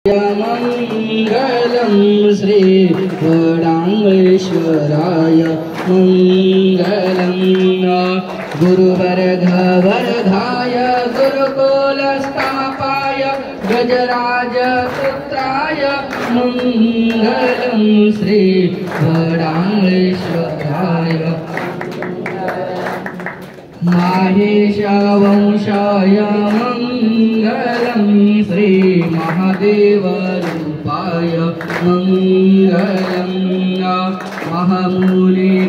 मङ्गलं श्री वडाङ्गेश्वराय मङ्गलं गुरुवर्धवर्धाय गुरुकुलस्थापाय गजराजपुत्राय मङ्गलं श्री वडाङ्गेश्वराय माहेशवंशाय मङ्गलं श्री महादेवरूपाय मङ्गलं महामुनिपूज्याय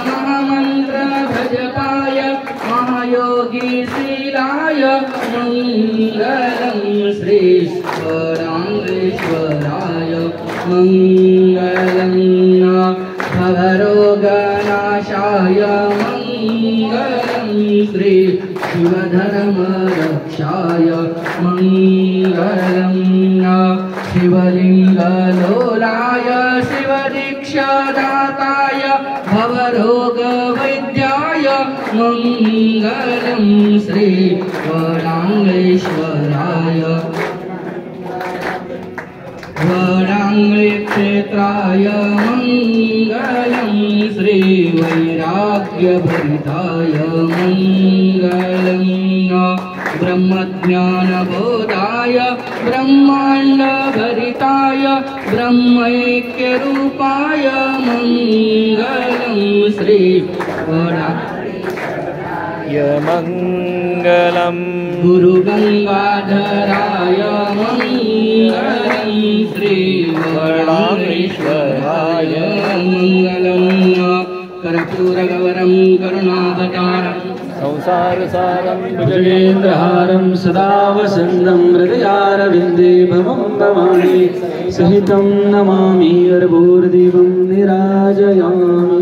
महामन्त्रभजकाय महायोगीशीलाय मङ्गलं श्री वडाङ्गेश्वराय मङ्गलं भवरोगनाशाय मङ्गलं श्री शिवधर्मरक्षाय मङ्गलं शिवलिङ्गलोलाय शिवदीक्षादाताय भवरोगवैद्याय मङ्गलं श्री वडाङ्गेश्वराय वडाङ्गक्षेत्राय मङ्गलं श्री वैराग्यभरिताय मङ्गलं ब्रह्मज्ञानबोधाय ब्रह्माण्डभरिताय ब्रह्मैक्यरूपाय मङ्गलं श्री मङ्गलं गुरुगङ्गाधराय मङ्गलं श्री वडाङ्गेश्वराय मङ्गलं कर्पूरगौरं करुणावतारं संसारसारं भुजगेन्द्रहारं सदा वसन्तं हृदयारविन्दे भवं भवानी सहितं नमामि अर्भूर्दीपं निराजयामि।